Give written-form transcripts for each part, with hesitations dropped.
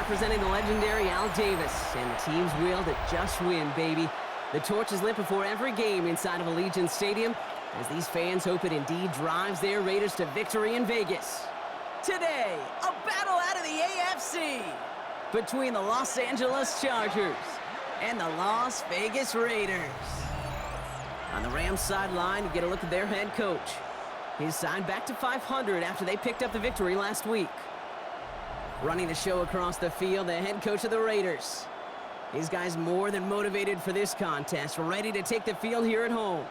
representing the legendary Al Davis. And the team's will to just win, baby. The torch is lit before every game inside of Allegiant Stadium, as these fans hope it indeed drives their Raiders to victory in Vegas. Today, a battle out of the AFC between the Los Angeles Chargers and the Las Vegas Raiders. On the Rams sideline, you get a look at their head coach. His side back to 500 after they picked up the victory last week. Running the show across the field, the head coach of the Raiders. These guys more than motivated for this contest, ready to take the field here at home.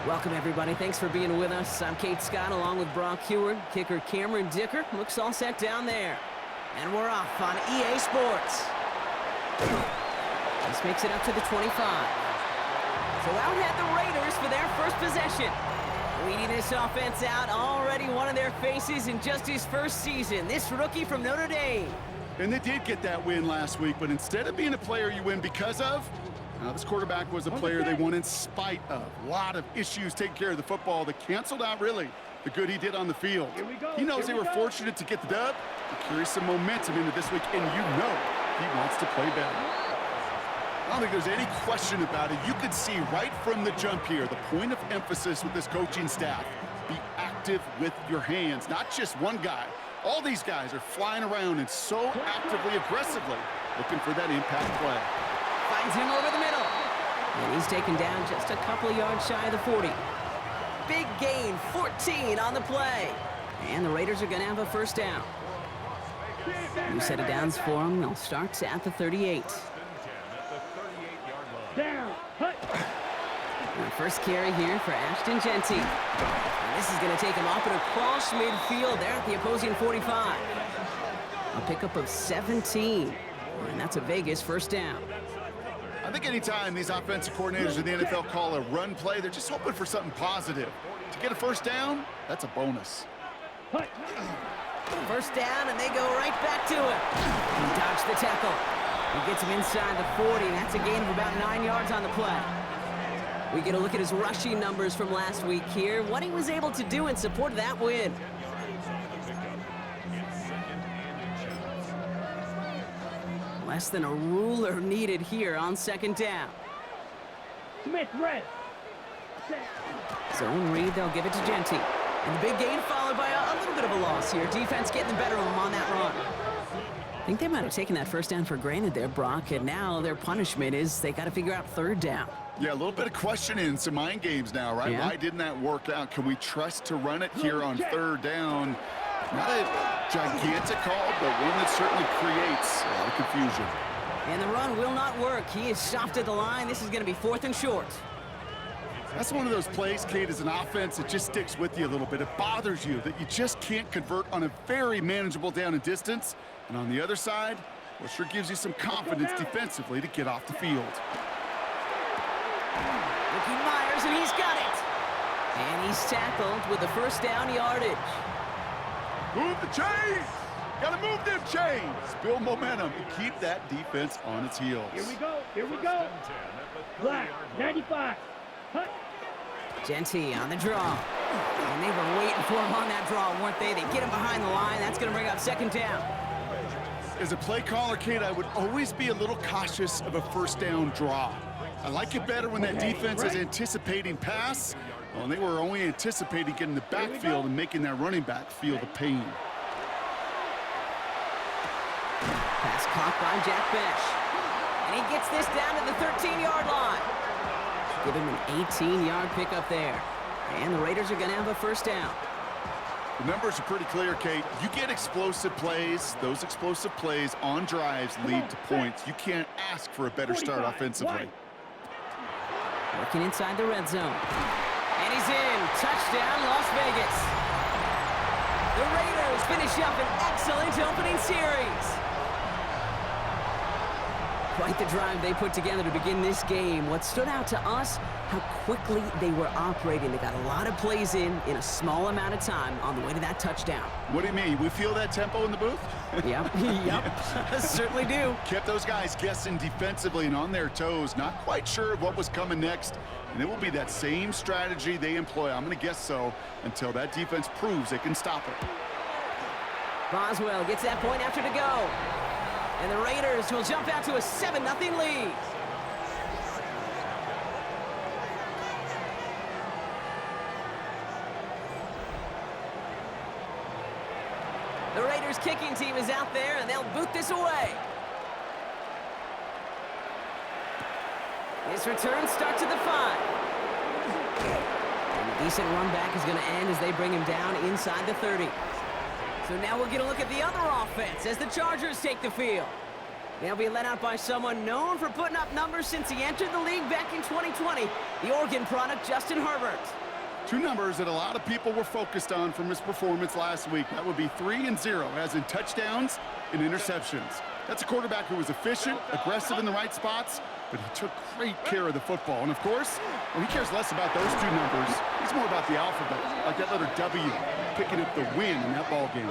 Welcome, everybody. Thanks for being with us. I'm Kate Scott, along with Brock Heward. Kicker Cameron Dicker looks all set down there. And we're off on EA Sports. This makes it up to the 25. So out had the Raiders for their first possession. Leading this offense out, already one of their faces in just his first season. This rookie from Notre Dame. And they did get that win last week, but instead of being a player you win because of, this quarterback was a player they won in spite of. A lot of issues taking care of the football that canceled out, really, the good he did on the field. He knows they were fortunate to get the dub. He carries some momentum into this week, and you know he wants to play better. I don't think there's any question about it. You could see right from the jump here, the point of emphasis with this coaching staff. Be active with your hands, not just one guy. All these guys are flying around and so actively, aggressively looking for that impact play. Finds him over the middle. And he's taken down just a couple of yards shy of the 40. Big gain, 14 on the play. And the Raiders are going to have a first down. New set of downs for them. They'll start at the 38. Down. And first carry here for Ashton Genty. And this is going to take him up and across midfield there at the opposing 45. A pickup of 17. And that's a Vegas first down. I think anytime these offensive coordinators in the NFL call a run play, they're just hoping for something positive. To get a first down, that's a bonus. First down, and they go right back to him. He dodged the tackle. He gets him inside the 40. That's a gain of about 9 yards on the play. We get a look at his rushing numbers from last week here, what he was able to do in support of that win. Less than a ruler needed here on second down. Smith, red. Zone read, they'll give it to Genty. And the big gain followed by a little bit of a loss here. Defense getting the better of them on that run. I think they might have taken that first down for granted there, Brock, and now their punishment is they got to figure out third down. Yeah, a little bit of questioning, some mind games now, right? Yeah. Why didn't that work out? Can we trust to run it here on third down? Not a gigantic call, but one that certainly creates a lot of confusion. And the run will not work. He is stopped at the line. This is going to be 4th and short. That's one of those plays, Kate, as an offense, it just sticks with you a little bit. It bothers you that you just can't convert on a very manageable down and distance. And on the other side, well, sure gives you some confidence defensively to get off the field. Ricky Myers, and he's got it. And he's tackled with the first down yardage. Move the chains! Gotta move them chains! Build momentum and keep that defense on its heels. Here we go. Here we go. Black, 95. Genty on the draw. And they were waiting for him on that draw, weren't they? They get him behind the line. That's going to bring up second down. As a play caller, Kate, I would always be a little cautious of a first down draw. I like it better when that defense is anticipating pass. Well, and they were only anticipating getting the backfield and making that running back feel the pain. Pass caught by Jack Besh. And he gets this down to the 13-yard line. Give him an 18-yard pickup there. And the Raiders are going to have a first down. The numbers are pretty clear, Kate. You get explosive plays. Those explosive plays on drives lead to points. You can't ask for a better start offensively. Working inside the red zone. And he's in. Touchdown, Las Vegas. The Raiders finish up an excellent opening series. Quite the drive they put together to begin this game. What stood out to us, how quickly they were operating. They got a lot of plays in a small amount of time on the way to that touchdown. What do you mean? We feel that tempo in the booth? Yep, yep, certainly do. Kept those guys guessing defensively and on their toes, not quite sure of what was coming next. And it will be that same strategy they employ, I'm going to guess so, until that defense proves they can stop it. Boswell gets that point after to go. And the Raiders will jump out to a 7-0 lead. The Raiders kicking team is out there, and they'll boot this away. This return starts at the 5. And a decent run back is going to end as they bring him down inside the 30. So now we'll get a look at the other offense as the Chargers take the field. They'll be led out by someone known for putting up numbers since he entered the league back in 2020, the Oregon product, Justin Herbert. Two numbers that a lot of people were focused on from his performance last week. That would be 3 and 0, as in touchdowns and interceptions. That's a quarterback who was efficient, aggressive in the right spots, but he took great care of the football. And of course, well, he cares less about those two numbers. He's more about the alphabet, like that letter W, picking up the win in that ball game.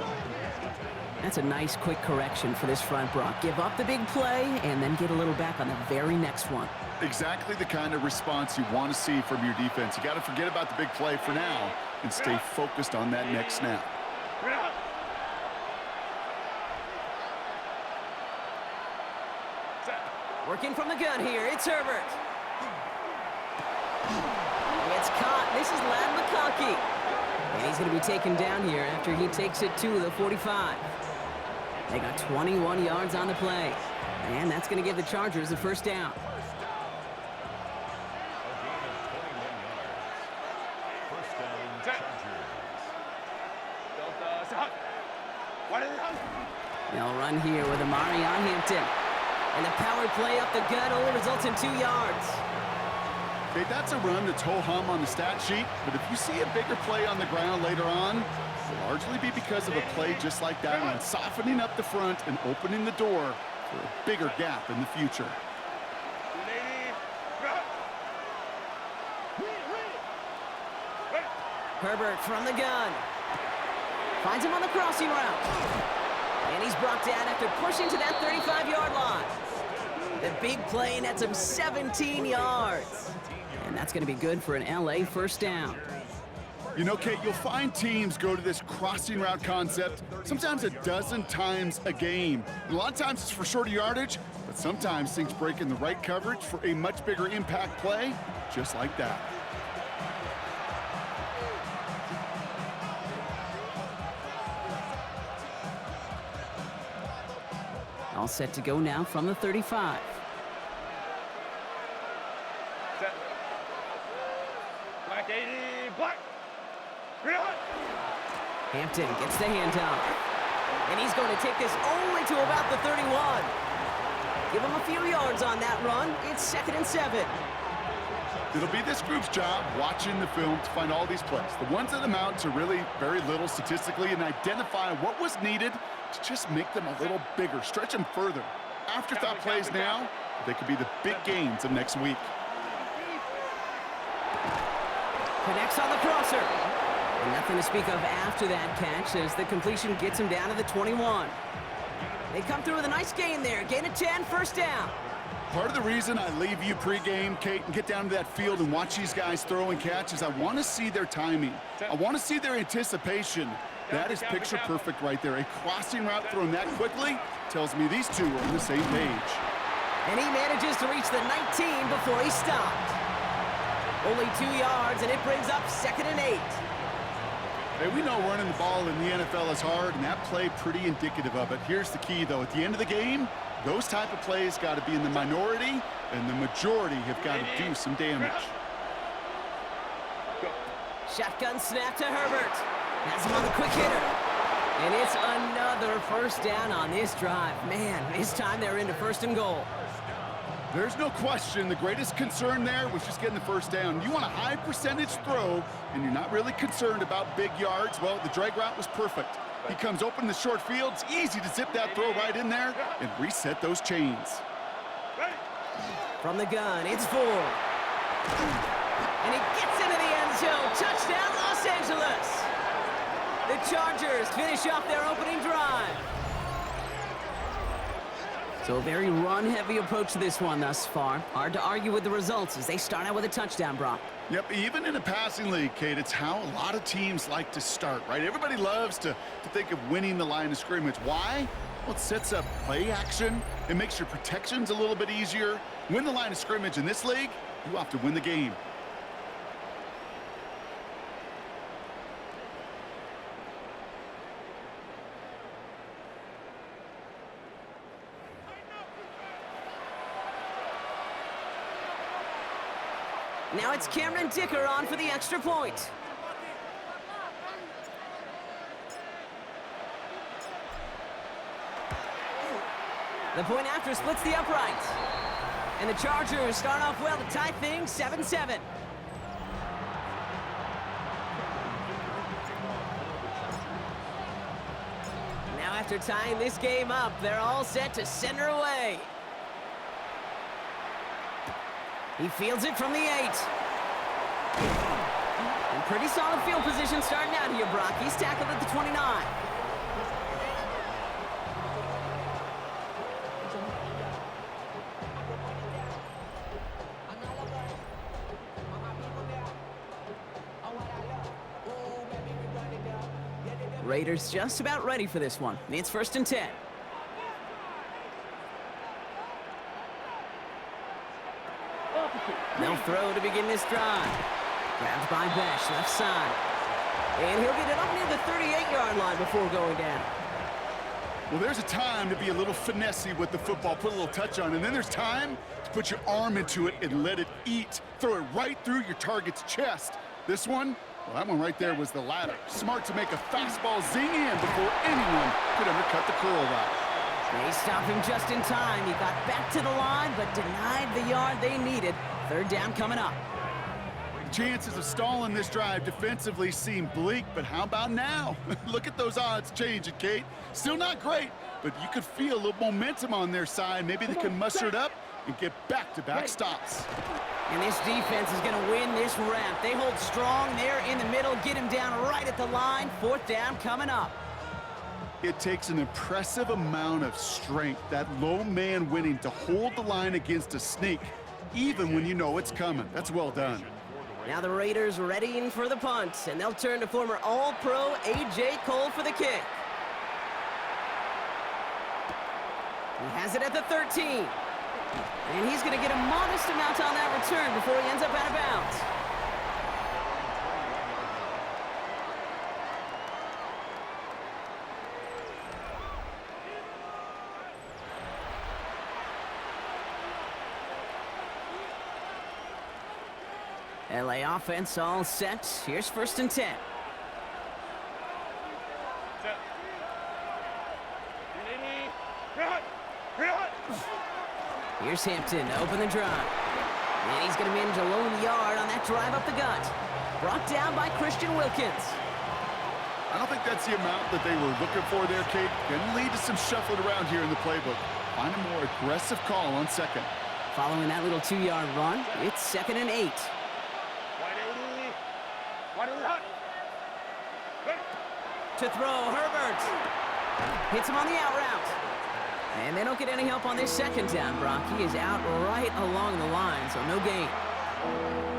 That's a nice quick correction for this front, Brock. Give up the big play and then get a little back on the very next one. Exactly the kind of response you want to see from your defense. You got to forget about the big play for now and stay focused on that next snap. Working from the gun here, it's Herbert. It's caught. This is Lad McConkey. And he's going to be taken down here after he takes it to the 45. They got 21 yards on the play. And that's going to give the Chargers the first down. They'll run here with Amari on Hampton. And the power play up the gut only results in 2 yards. Okay, that's a run that's ho-hum on the stat sheet, but if you see a bigger play on the ground later on, it'll largely be because of a play just like that one, softening up the front and opening the door for a bigger gap in the future. Herbert from the gun. Finds him on the crossing route. And he's brought down after pushing to that 35-yard line. The big play nets him 17 yards. And that's going to be good for an LA first down. You know, Kate, you'll find teams go to this crossing route concept sometimes a dozen times a game. And a lot of times it's for shorter yardage, but sometimes things break in the right coverage for a much bigger impact play, just like that. All set to go now from the 35. Set. Black 80, black. Hampton gets the handoff. And he's going to take this only to about the 31. Give him a few yards on that run. It's 2nd and 7. It'll be this group's job watching the film to find all these plays, the ones that amount to really very little statistically, and identify what was needed to just make them a little bigger, stretch them further. Afterthought plays now, they could be the big gains of next week. Connects on the crosser. And nothing to speak of after that catch as the completion gets him down to the 21. They come through with a nice gain there. Gain of 10, first down. Part of the reason I leave you pregame, Kate, and get down to that field and watch these guys throw and catch is I want to see their timing. I want to see their anticipation. That is picture perfect right there. A crossing route thrown that quickly tells me these two are on the same page. And he manages to reach the 19 before he stopped. Only 2 yards, and it brings up 2nd and 8. Hey, we know running the ball in the NFL is hard, and that play pretty indicative of it. Here's the key, though. At the end of the game, those type of plays got to be in the minority, and the majority have got to do some damage. Shotgun snap to Herbert. Has him on the quick hitter. And it's another first down on this drive. Man, this time they're into 1st and goal. There's no question the greatest concern there was just getting the first down. You want a high percentage throw, and you're not really concerned about big yards. Well, the drag route was perfect. He comes open in the short field. It's easy to zip that throw right in there and reset those chains. From the gun, it's Ford. And he gets into the end zone. Touchdown, Los Angeles. The Chargers finish off their opening drive. So a very run-heavy approach to this one thus far. Hard to argue with the results as they start out with a touchdown, Brock. Yep, even in a passing league, Kate, it's how a lot of teams like to start, right? Everybody loves to think of winning the line of scrimmage. Why? Well, it sets up play action. It makes your protections a little bit easier. Win the line of scrimmage in this league, you have to win the game. Now it's Cameron Dicker on for the extra point. The point after splits the upright. And the Chargers start off well to tie things 7-7. Now after tying this game up, they're all set to send her away. He fields it from the 8. And pretty solid field position starting out here, Brock. He's tackled at the 29. Raiders just about ready for this one. It's 1st and 10. They'll throw to begin this drive. Grabbed by Besh, left side. And he'll get it up near the 38-yard line before going down. Well, there's a time to be a little finessey with the football, put a little touch on, and then there's time to put your arm into it and let it eat. Throw it right through your target's chest. This one, well, that one right there was the latter. Smart to make a fastball zing in before anyone could undercut the curl route. They stop him just in time. He got back to the line, but denied the yard they needed. 3rd down coming up. Chances of stalling this drive defensively seem bleak, but how about now? Look at those odds changing, Kate. Still not great, but you could feel a little momentum on their side. Maybe they can muster it up and get back-to-back stops. And this defense is going to win this round. They hold strong there in the middle, get him down right at the line. 4th down coming up. It takes an impressive amount of strength, that low man winning, to hold the line against a sneak, even when you know it's coming. That's well done. Now the Raiders readying for the punt, and they'll turn to former All-Pro A.J. Cole for the kick. He has it at the 13. And he's going to get a modest amount on that return before he ends up out of bounds. LA offense all set. Here's 1st and 10. Here's Hampton to open the drive. And he's going to manage a lone yard on that drive up the gut. Brought down by Christian Wilkins. I don't think that's the amount that they were looking for there, Kate. Going to lead to some shuffling around here in the playbook. Find a more aggressive call on 2nd. Following that little 2-yard run, it's 2nd and 8. To throw, Herbert. Hits him on the out route. And they don't get any help on this 2nd down, Brock. He is out right along the line, so no gain.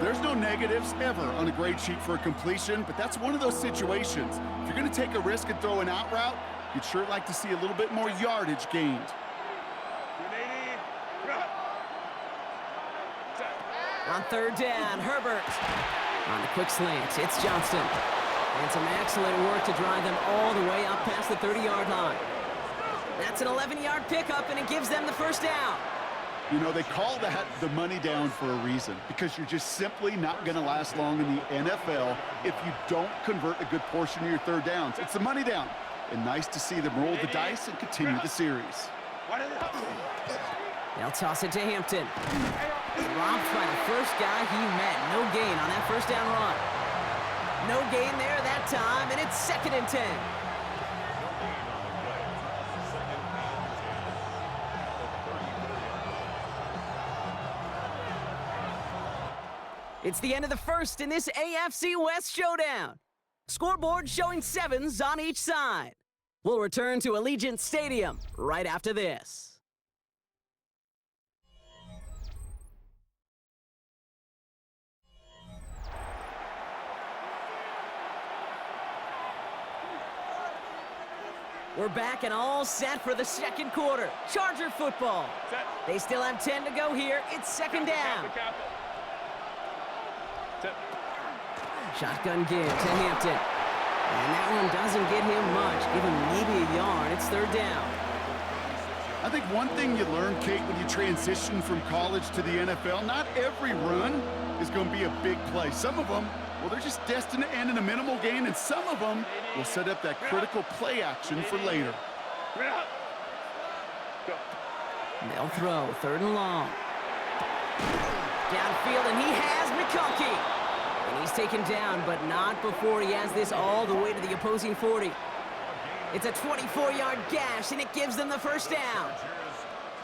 There's no negatives ever on a grade sheet for a completion, but that's one of those situations. If you're going to take a risk and throw an out route, you'd sure like to see a little bit more yardage gained. On 3rd down, Herbert. On the quick slant, it's Johnston. And some excellent work to drive them all the way up past the 30-yard line. That's an 11-yard pickup, and it gives them the 1st down. You know, they call that the money down for a reason, because you're just simply not going to last long in the NFL if you don't convert a good portion of your 3rd downs. It's the money down. And nice to see them roll the dice and continue the series. They'll toss it to Hampton. Robbed by the first guy he met. No gain on that 1st down run. No gain there that time, and it's 2nd and 10. It's the end of the first in this AFC West showdown. Scoreboard showing 7s on each side. We'll return to Allegiant Stadium right after this. We're back and all set for the second quarter. Charger football. They still have 10 to go here. It's second down. Shotgun give to Hampton. And that one doesn't get him much. Give him maybe a yard. It's third down. I think one thing you learn, Kate, when you transition from college to the NFL, not every run is going to be a big play. Some of them, well, they're just destined to end in a minimal gain, and some of them will set up that critical play action for later. They'll throw, third and long. Downfield, and he has McConkey. And he's taken down, but not before he has this all the way to the opposing 40. It's a 24-yard gash, and it gives them the first down.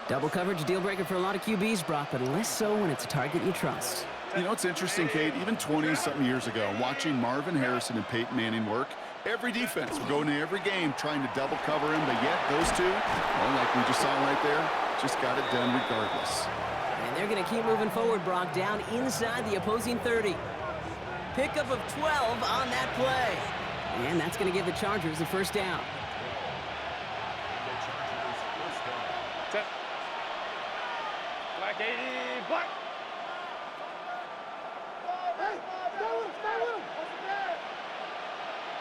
Double coverage, deal breaker for a lot of QBs, Brock, but less so when it's a target you trust. You know, it's interesting, Kate, even 20-something years ago, watching Marvin Harrison and Peyton Manning work, every defense would go into every game trying to double cover him, but yet those two, well, like we just saw right there, just got it done regardless. And they're going to keep moving forward, Brock, down inside the opposing 30. Pickup of 12 on that play. And that's going to give the Chargers the first down. Set. Black 80, black.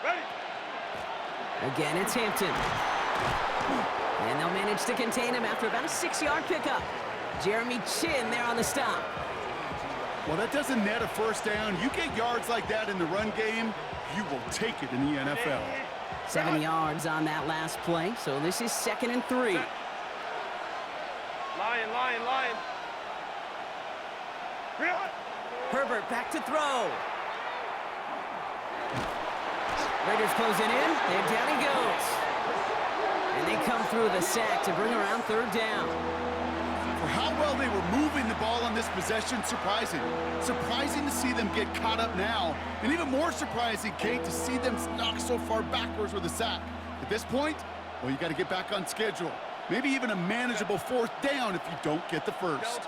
Ready. Again, it's Hampton. And they'll manage to contain him after about a 6-yard pickup. Jeremy Chin there on the stop. Well, that doesn't net a first down. You get yards like that in the run game, you will take it in the NFL. 7 yards on that last play, so this is 2nd and 3. Lion. Herbert back to throw. Raiders closing in, and down he goes. And they come through the sack to bring around third down. For how well they were moving the ball on this possession, surprising. Surprising to see them get caught up now. And even more surprising, Kate, to see them knock so far backwards with a sack. At this point, well, you got to get back on schedule. Maybe even a manageable fourth down if you don't get the first.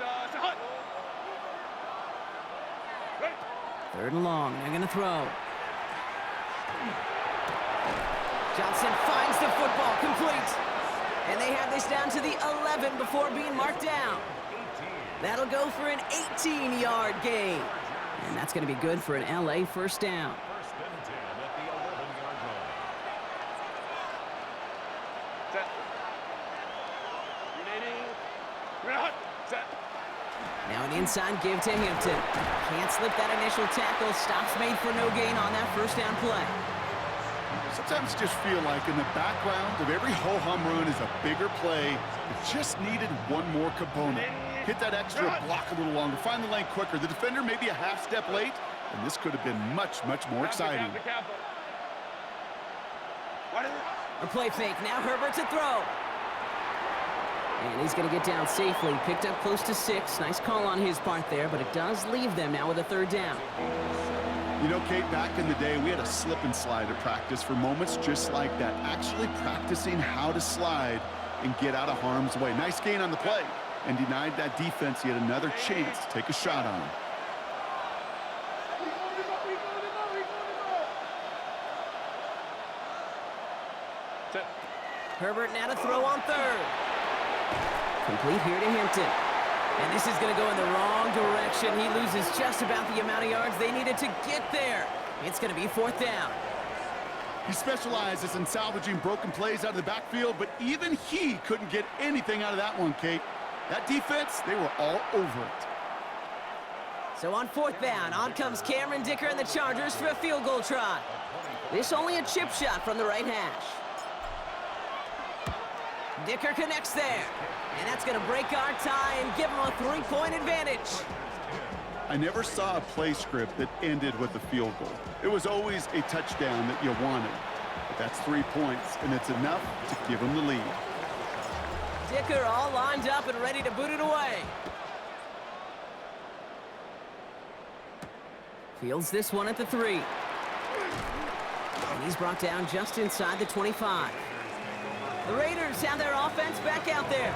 Third and long, they're going to throw. Johnson finds the football, complete. And they have this down to the 11 before being marked down. That'll go for an 18-yard gain. And that's going to be good for an LA first down. Now an inside give to Hampton. Can't slip that initial tackle. Stops made for no gain on that first down play. Sometimes just feel like in the background of every ho-hum run is a bigger play. It just needed one more component. Hit that extra block a little longer. Find the lane quicker. The defender may be a half step late, and this could have been much, much more exciting. A play fake. Now Herbert to throw. And he's going to get down safely. Picked up close to 6. Nice call on his part there, but it does leave them now with a third down. You know, Kate, back in the day, we had a slip and slide at practice for moments just like that. Actually practicing how to slide and get out of harm's way. Nice gain on the play, and denied that defense yet another chance to take a shot on him. Herbert now to throw on third. Complete here to Hampton. And this is going to go in the wrong direction. He loses just about the amount of yards they needed to get there. It's going to be fourth down. He specializes in salvaging broken plays out of the backfield, but even he couldn't get anything out of that one, Kate. That defense, they were all over it. So on fourth down, on comes Cameron Dicker and the Chargers for a field goal try. This only a chip shot from the right hash. Dicker connects there. And that's going to break our tie and give him a 3-point advantage. I never saw a play script that ended with a field goal. It was always a touchdown that you wanted. But that's 3 points, and it's enough to give them the lead. Dicker all lined up and ready to boot it away. Fields this one at the 3. And he's brought down just inside the 25. The Raiders have their offense back out there.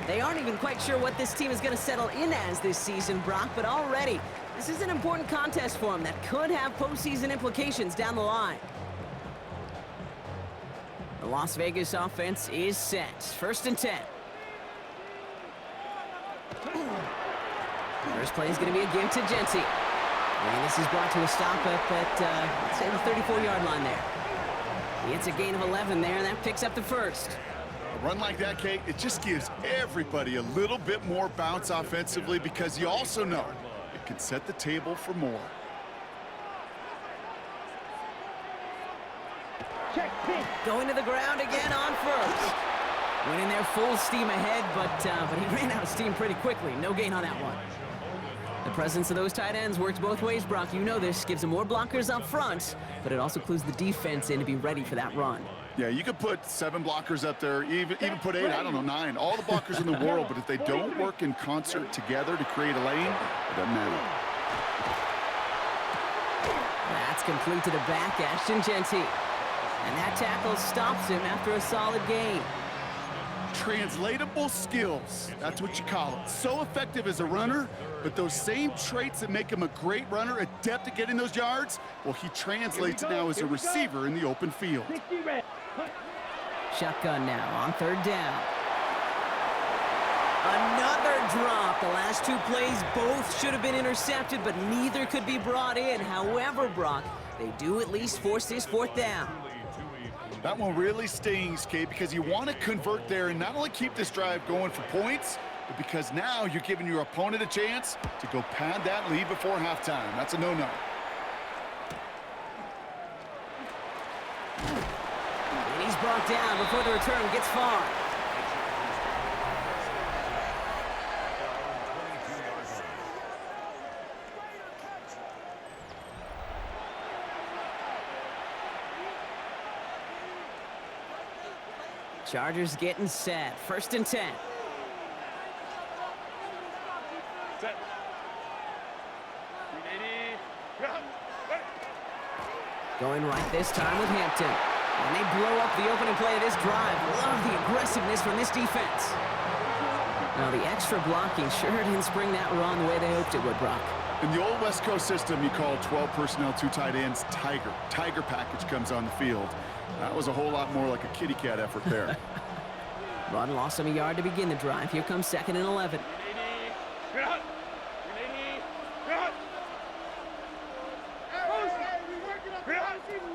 They aren't even quite sure what this team is going to settle in as this season, Brock, but already this is an important contest for them that could have postseason implications down the line. The Las Vegas offense is set. 1st and 10. First play is going to be a give to Genty. And this is brought to a stop up at, let's say, the 34-yard line there. It's a gain of 11 there, and that picks up the first. A run like that, Kate, it just gives everybody a little bit more bounce offensively because you also know it can set the table for more. Check, pitch. Going to the ground again on first. Went in there full steam ahead, but he ran out of steam pretty quickly. No gain on that one. The presence of those tight ends works both ways, Brock. You know this. Gives them more blockers up front, but it also clues the defense in to be ready for that run. Yeah, you could put 7 blockers up there, even put 8, I don't know, 9. All the blockers in the world, but if they don't work in concert together to create a lane, it doesn't matter. That's complete to the back, Ashton Genty. And that tackle stops him after a solid gain. Translatable skills, that's what you call it. So effective as a runner, but those same traits that make him a great runner, adept at getting those yards, well, he translates it now as a receiver in the open field. 60 red. Shotgun now on 3rd down. Another drop. The last 2 plays both should have been intercepted, but neither could be brought in. However, Brock, they do at least force this 4th down. That one really stings, Kate, because you want to convert there and not only keep this drive going for points, but because now you're giving your opponent a chance to go pad that lead before halftime. That's a no-no. And he's brought down before the return gets far. Chargers getting set. 1st and 10. Set. 380. Going right this time with Hampton. And they blow up the opening play of this drive. Love the aggressiveness from this defense. Now, the extra blocking sure didn't spring that run the way they hoped it would, Brock. In the old West Coast system, you call 12 personnel, 2 tight ends, Tiger. Tiger package comes on the field. That was a whole lot more like a kitty cat effort there. Run lost him a yard to begin the drive. Here comes 2nd and 11.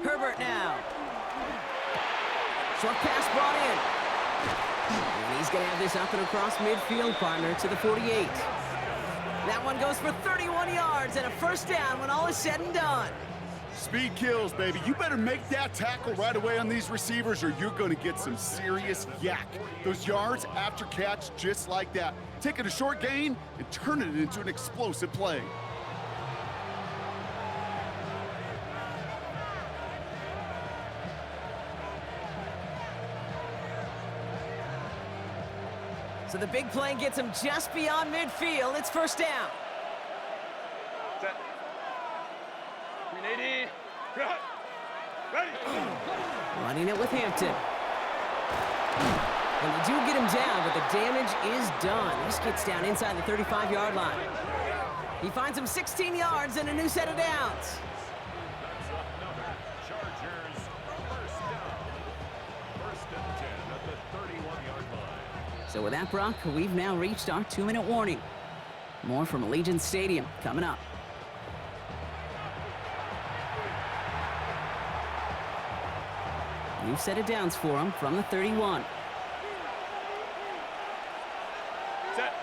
Herbert now. Short pass brought in. And he's going to have this up and across midfield, partner, to the 48. That one goes for 31 yards and a 1st down when all is said and done. Speed kills, baby. You better make that tackle right away on these receivers or you're going to get some serious yak. Those yards after catch just like that. Taking a short gain and turning it into an explosive play. So the big play gets him just beyond midfield. It's 1st down. Set. 380. Ready. Running it with Hampton. And they do get him down, but the damage is done. This gets down inside the 35-yard line. He finds him 16 yards and a new set of downs. Chargers, 1st down. 1st and 10 at the 31-yard line. So with that, Brock, we've now reached our 2-minute warning. More from Allegiant Stadium coming up. New set of downs for him from the 31. Set.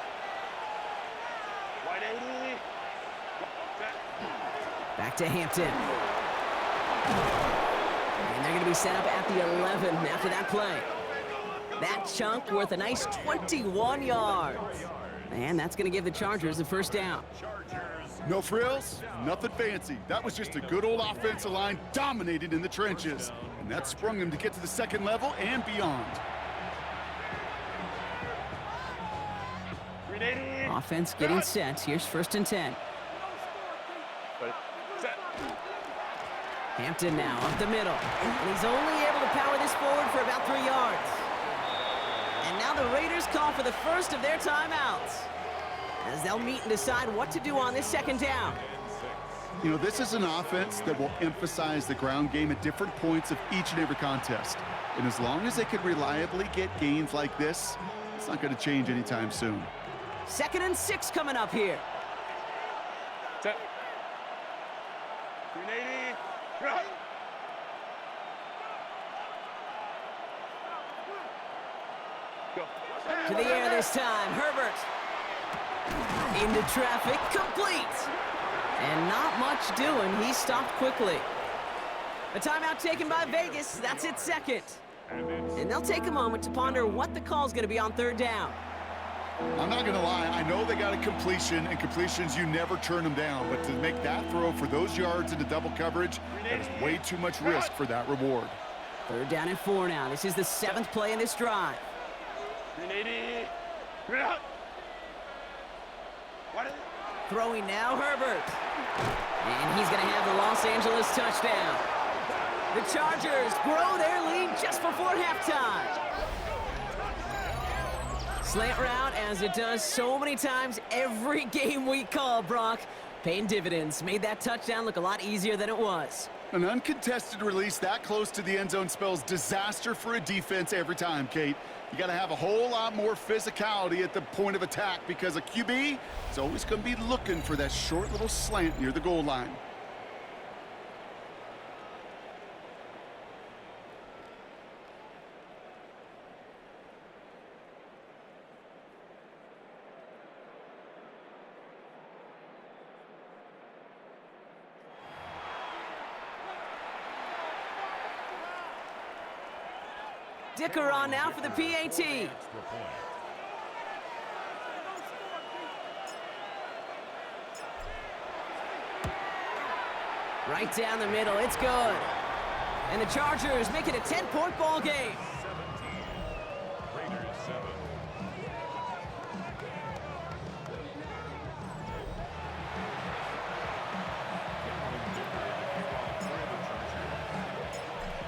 180. Set. Back to Hampton. And they're going to be set up at the 11 after that play. That chunk worth a nice 21 yards. And that's going to give the Chargers the 1st down. No frills, nothing fancy. That was just a good old offensive line dominated in the trenches. And that sprung him to get to the 2nd level and beyond. 380. Offense getting set. Here's 1st and 10. Ready. Set. Hampton now up the middle. And he's only able to power this forward for about 3 yards. And now the Raiders call for the first of their timeouts, as they'll meet and decide what to do on this second down. You know, this is an offense that will emphasize the ground game at different points of each and every contest. And as long as they can reliably get gains like this, it's not going to change anytime soon. 2nd and 6 coming up here. Set. 380. Run. Go. To the air this time, Herbert. Into traffic, complete. And not much doing, he stopped quickly. A timeout taken by Vegas, that's its second. And they'll take a moment to ponder what the call's gonna be on 3rd down. I'm not going to lie, I know they got a completion, and completions, you never turn them down. But to make that throw for those yards into double coverage, that is way too much risk for that reward. 3rd down and 4 now. This is the 7th play in this drive. 380. Run. What is it? Throwing now, Herbert. And he's going to have the Los Angeles touchdown. The Chargers grow their lead just before halftime. Slant route, as it does so many times every game we call, Brock. Paying dividends. Made that touchdown look a lot easier than it was. An uncontested release that close to the end zone spells disaster for a defense every time, Kate. You got to have a whole lot more physicality at the point of attack, because a QB is always going to be looking for that short little slant near the goal line. Dicker on now for the PAT. Right down the middle, it's good. And the Chargers make it a 10-point ball game. 17. Raiders 7.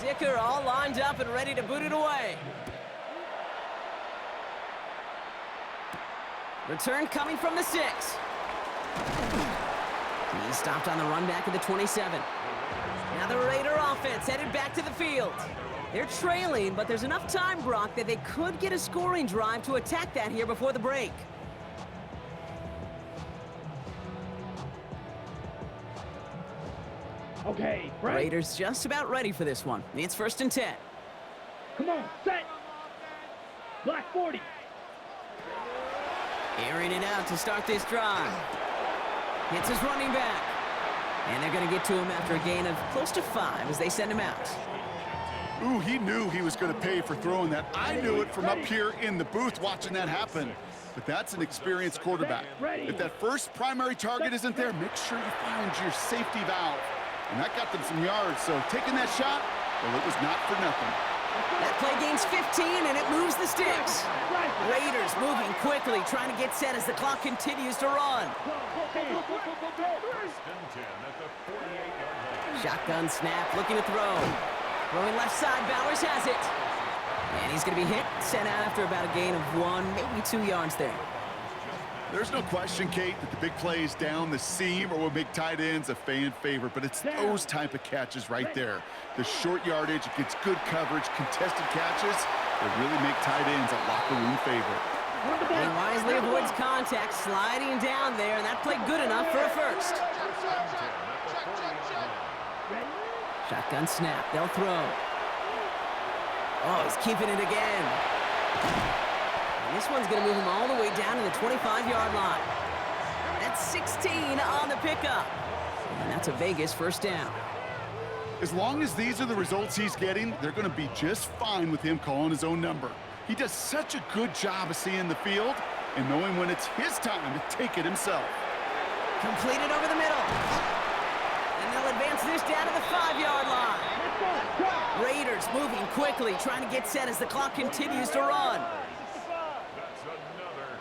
Dicker all lined up and ready to boot it away. Return coming from the 6. He stopped on the run back at the 27. Now the Raider offense headed back to the field. They're trailing, but there's enough time, Brock, that they could get a scoring drive to attack that here before the break. Okay, Frank. Raiders just about ready for this one. It's 1st and 10. Come on, set. Black 40. Airing it out to start this drive. Hits his running back. And they're going to get to him after a gain of close to 5 as they send him out. Ooh, he knew he was going to pay for throwing that. I knew it from up here in the booth watching that happen. But that's an experienced quarterback. If that first primary target isn't there, make sure you find your safety valve. And that got them some yards, so taking that shot, well, it was not for nothing. That play gains 15, and it moves the sticks. Raiders moving quickly, trying to get set as the clock continues to run. 1st and 10 at the 48-yard line. Shotgun snap, looking to throw. Throwing left side, Bowers has it. And he's going to be hit, sent out after about a gain of 1, maybe 2 yards there. There's no question, Kate, that the big plays down the seam or will make tight ends a fan favorite, but it's those type of catches right there. The short yardage, it gets good coverage, contested catches, they really make tight ends a locker room favorite. And wisely avoids contact, sliding down there, and that played good enough for a first. Shotgun snap, they'll throw. Oh, he's keeping it again. And this one's going to move him all the way down to the 25-yard line. That's 16 on the pickup. And that's a Vegas 1st down. As long as these are the results he's getting, they're going to be just fine with him calling his own number. He does such a good job of seeing the field and knowing when it's his time to take it himself. Completed over the middle. And they'll advance this down to the 5-yard line. Raiders moving quickly, trying to get set as the clock continues to run. That's another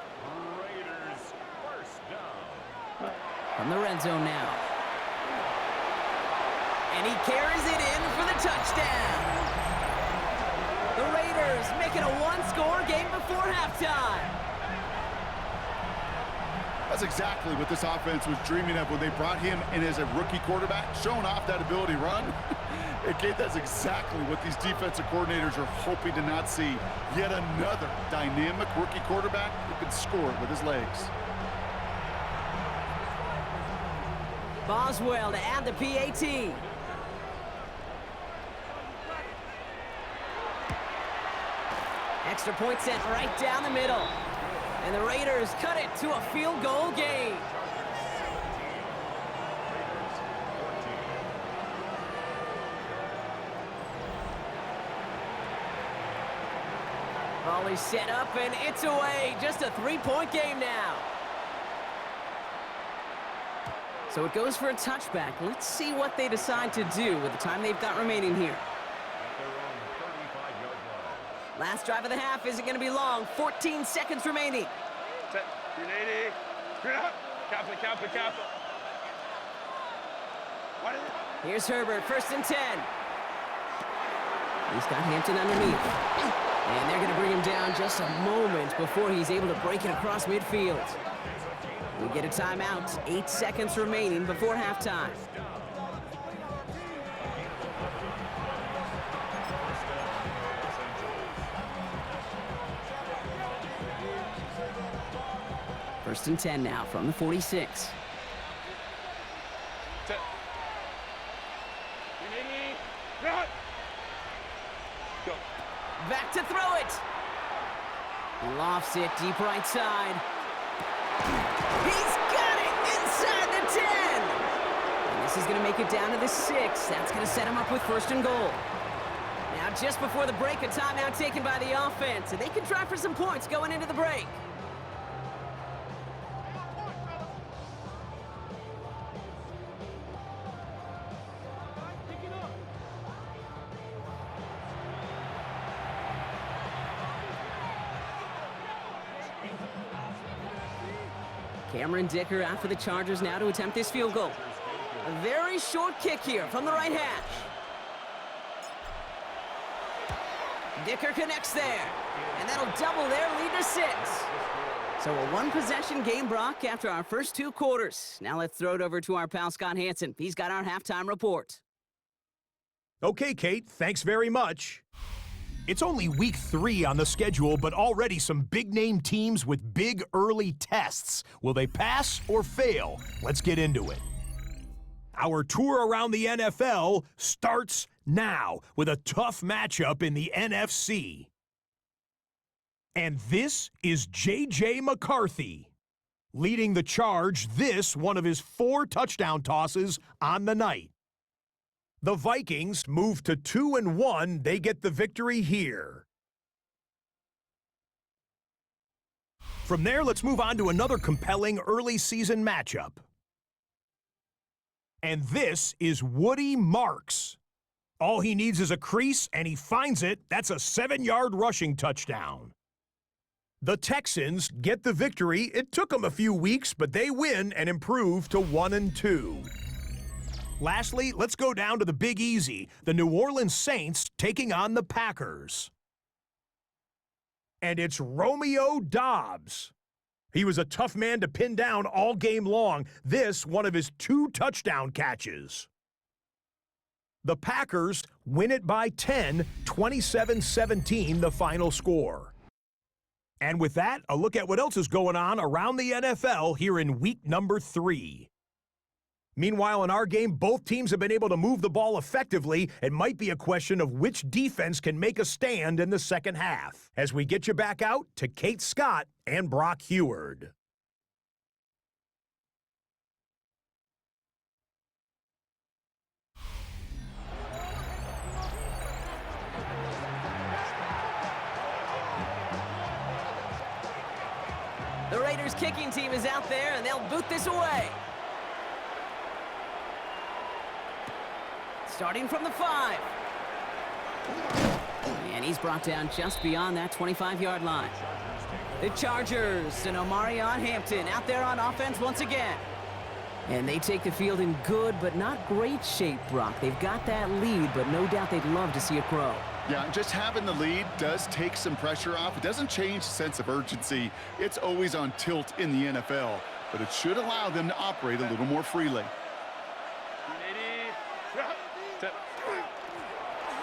Raiders 1st down. From the red zone now. And he carries it in for the touchdown. The Raiders make it a one-score game before halftime. That's exactly what this offense was dreaming of when they brought him in as a rookie quarterback, showing off that ability to run. That's exactly what these defensive coordinators are hoping to not see. Yet another dynamic rookie quarterback who can score with his legs. Boswell to add the PAT. Extra point sent right down the middle. And the Raiders cut it to a field goal game. Ball is set up and it's away. Just a three-point game now. So it goes for a touchback. Let's see what they decide to do with the time they've got remaining here. Last drive of the half isn't going to be long. 14 seconds remaining. Set. 380. Kappa. What is it? Here's Herbert, 1st and 10. He's got Hampton underneath. And they're going to bring him down just a moment before he's able to break it across midfield. We get a timeout. 8 seconds remaining before halftime. First and 10 now from the 46. Set. 380. Go. Back to throw it. He lofts it deep right side. He's got it inside the 10. And this is going to make it down to the 6. That's going to set him up with 1st and goal. Now just before the break, a timeout taken by the offense. And they can try for some points going into the break. Cameron Dicker out for the Chargers now to attempt this field goal. A very short kick here from the right hash. Dicker connects there, and that'll double their lead to 6. So a one-possession game, Brock, after our first 2 quarters. Now let's throw it over to our pal Scott Hansen. He's got our halftime report. Okay, Kate, thanks very much. It's only week 3 on the schedule, but already some big-name teams with big early tests. Will they pass or fail? Let's get into it. Our tour around the NFL starts now with a tough matchup in the NFC. And this is J.J. McCarthy. Leading the charge, this one of his 4 touchdown tosses on the night. The Vikings move to 2-1. They get the victory here. From there, let's move on to another compelling early season matchup. And this is Woody Marks. All he needs is a crease, and he finds it. That's a 7-yard rushing touchdown. The Texans get the victory. It took them a few weeks, but they win and improve to 1-2. Lastly, let's go down to the Big Easy, the New Orleans Saints taking on the Packers. And it's Romeo Doubs. He was a tough man to pin down all game long. This, one of his 2 touchdown catches. The Packers win it by 10, 27-17 the final score. And with that, a look at what else is going on around the NFL here in week number 3. Meanwhile, in our game, both teams have been able to move the ball effectively. It might be a question of which defense can make a stand in the second half. As we get you back out to Kate Scott and Brock Heward. The Raiders kicking team is out there, and they'll boot this away. Starting from the 5. And he's brought down just beyond that 25-yard line. The Chargers and Omarion Hampton out there on offense once again. And they take the field in good but not great shape, Brock. They've got that lead, but no doubt they'd love to see it grow. Yeah, just having the lead does take some pressure off. It doesn't change the sense of urgency. It's always on tilt in the NFL, but it should allow them to operate a little more freely.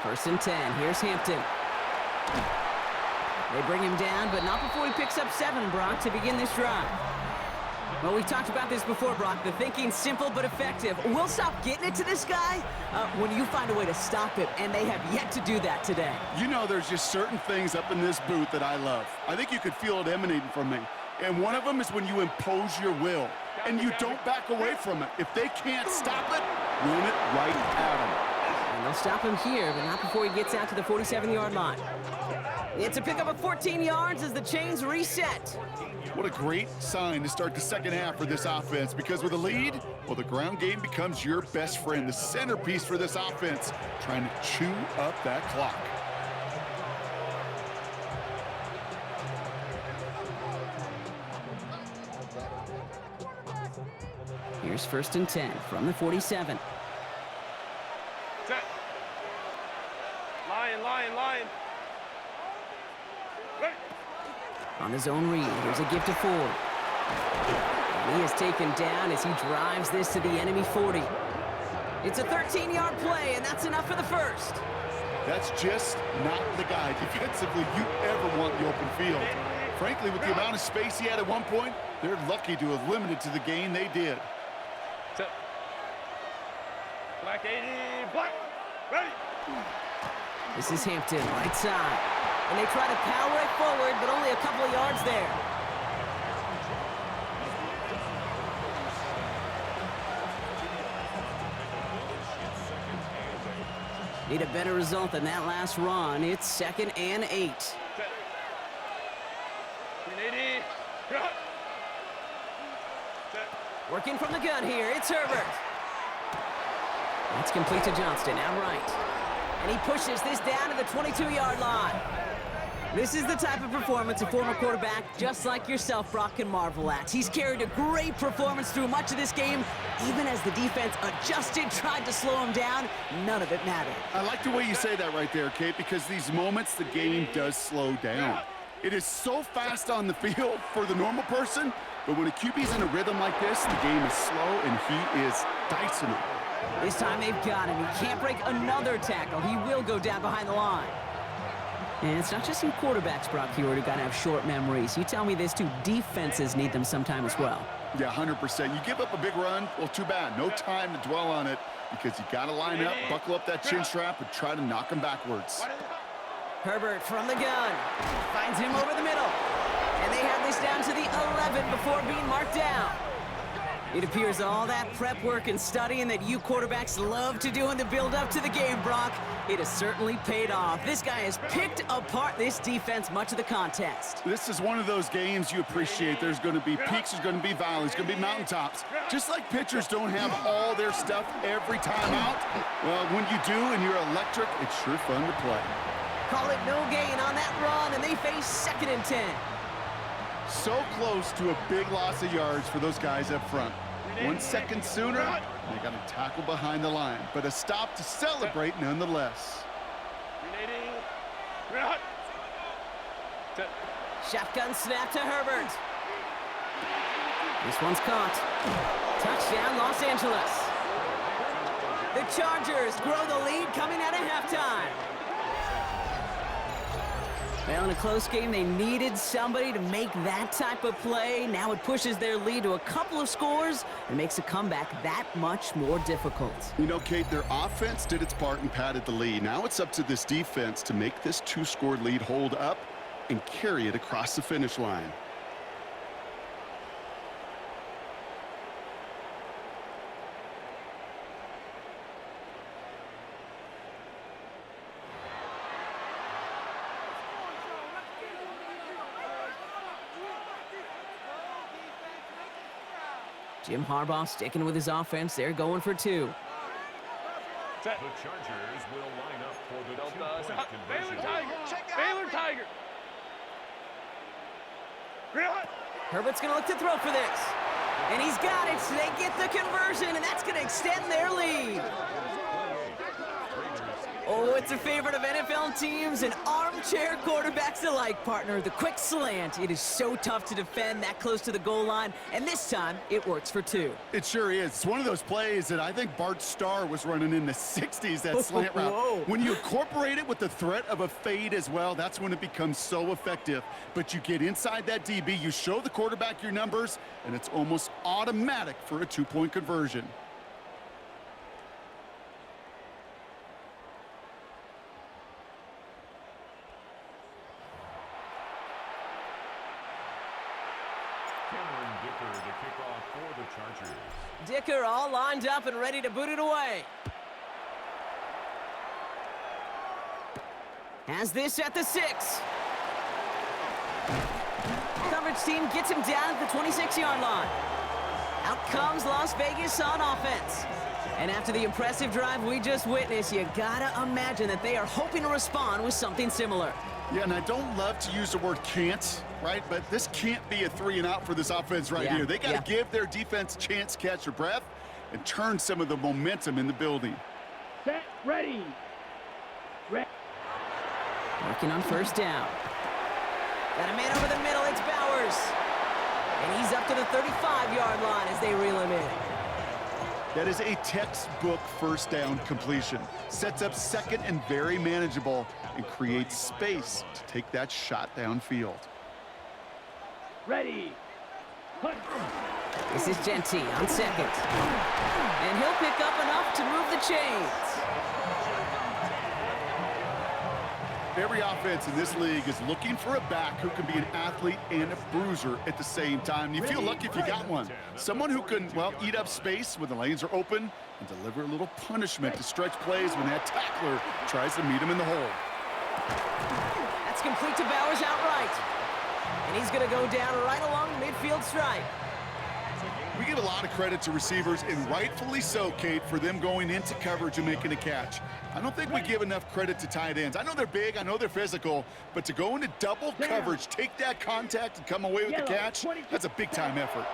First and 10. Here's Hampton. They bring him down, but not before he picks up 7, Brock, to begin this drive. Well, we've talked about this before, Brock. The thinking's simple but effective. We'll stop getting it to this guy when you find a way to stop him, and they have yet to do that today. You know, there's just certain things up in this booth that I love. I think you could feel it emanating from me. And one of them is when you impose your will, and you don't back away from it. If they can't stop it, run it right at them. And they'll stop him here, but not before he gets out to the 47-yard line. It's a pickup of 14 yards as the chains reset. What a great sign to start the second half for this offense, because with a lead, well, the ground game becomes your best friend, the centerpiece for this offense, trying to chew up that clock. Here's first and 10 from the 47. Set. Lion. Right. On his own read, here's a give to Ford. And he is taken down as he drives this to the enemy 40. It's a 13-yard play, and that's enough for the first. That's just not the guy defensively you ever want in the open field. Frankly, with the amount of space he had at one point, they're lucky to have limited to the gain they did. Set. Black 80. Black. Ready. This is Hampton, right side. And they try to power it forward, but only a couple of yards there. Need a better result than that last run. It's 2nd and 8. Set. 380. Cut. Set. Working from the gun here, it's Herbert. That's complete to Johnston, outright. And he pushes this down to the 22-yard line. This is the type of performance a former quarterback, just like yourself, Brock, can marvel at. He's carried a great performance through much of this game. Even as the defense adjusted, tried to slow him down, none of it mattered. I like the way you say that right there, Kate, because these moments the game does slow down. It is so fast on the field for the normal person, but when a QB's in a rhythm like this, the game is slow and he is dicing it. This time they've got him. He can't break another tackle. He will go down behind the line. And it's not just you quarterbacks, Brock Hewitt, who got to have short memories. You tell me this too, defenses need them sometime as well. Yeah, 100%. You give up a big run, well, too bad. No time to dwell on it because you got to line up, buckle up that chin strap, and try to knock him backwards. Herbert from the gun. Finds him over the middle. And they have this down to the 11 before being marked down. It appears all that prep work and studying that you quarterbacks love to do in the build-up to the game, Brock, it has certainly paid off. This guy has picked apart this defense much of the contest. This is one of those games you appreciate. There's going to be peaks, there's going to be valleys, there's going to be mountaintops. Just like pitchers don't have all their stuff every time out, well, when you do and you're electric, it's sure fun to play. Call it no gain on that run, and they face 2nd and 10. So close to a big loss of yards for those guys up front. 1 second sooner, they got a tackle behind the line, but a stop to celebrate nonetheless. Shotgun snap to Herbert. This one's caught. Touchdown, Los Angeles. The Chargers grow the lead coming out of halftime. Well, in a close game, they needed somebody to make that type of play. Now it pushes their lead to a couple of scores and makes a comeback that much more difficult. You know, Kate, their offense did its part and padded the lead. Now it's up to this defense to make this 2-score lead hold up and carry it across the finish line. Jim Harbaugh sticking with his offense. They're going for 2. The Chargers will line up for the two-point Baylor conversion. Tiger. Baylor Tiger. Herbert's going to look to throw for this. And he's got it. They get the conversion, and that's going to extend their lead. Oh, it's a favorite of NFL teams and armchair quarterbacks alike, partner. The quick slant. It is so tough to defend that close to the goal line, and this time it works for two. It sure is. It's one of those plays that I think Bart Starr was running in the 60s, that slant route. Whoa. When you incorporate it with the threat of a fade as well, that's when it becomes so effective. But you get inside that DB, you show the quarterback your numbers, and it's almost automatic for a two-point conversion. Dicker all lined up and ready to boot it away. Has this at the 6. Coverage team gets him down at the 26-yard line. Out comes Las Vegas on offense. And after the impressive drive we just witnessed, you gotta imagine that they are hoping to respond with something similar. Yeah, and I don't love to use the word can't, right? But this can't be a 3-and-out for this offense right here. They got to give their defense a chance to catch their breath and turn some of the momentum in the building. Set, ready. Working on first down. Got a man over the middle, it's Bowers. And he's up to the 35-yard line as they reel him in. That is a textbook first down completion. Sets up second and very manageable and creates space to take that shot downfield. Ready. Hunt. This is Genty on second. And he'll pick up enough to move the chains. Every offense in this league is looking for a back who can be an athlete and a bruiser at the same time. You feel lucky if you got one. Someone who can, well, eat up space when the lanes are open and deliver a little punishment to stretch plays when that tackler tries to meet him in the hole. That's complete to Bowers outright. And he's going to go down right along the midfield stripe. We give a lot of credit to receivers, and rightfully so, Kate, for them going into coverage and making a catch. I don't think we give enough credit to tight ends. I know they're big, I know they're physical, but to go into double coverage, take that contact, and come away with the catch, that's a big-time effort.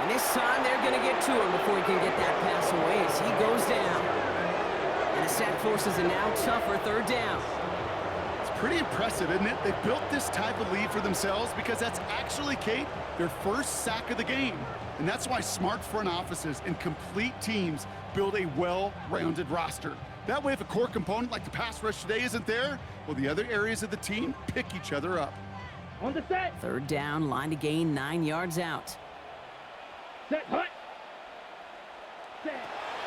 And this time they're going to get to him before he can get that pass away as he goes down. And the sack forces a now tougher third down. Pretty impressive, isn't it? They built this type of lead for themselves because that's actually, Kate, their first sack of the game. And that's why smart front offices and complete teams build a well-rounded roster. That way, if a core component like the pass rush today isn't there, well, the other areas of the team pick each other up. On the set. Third down, line to gain 9 yards out. Set, hut. Set.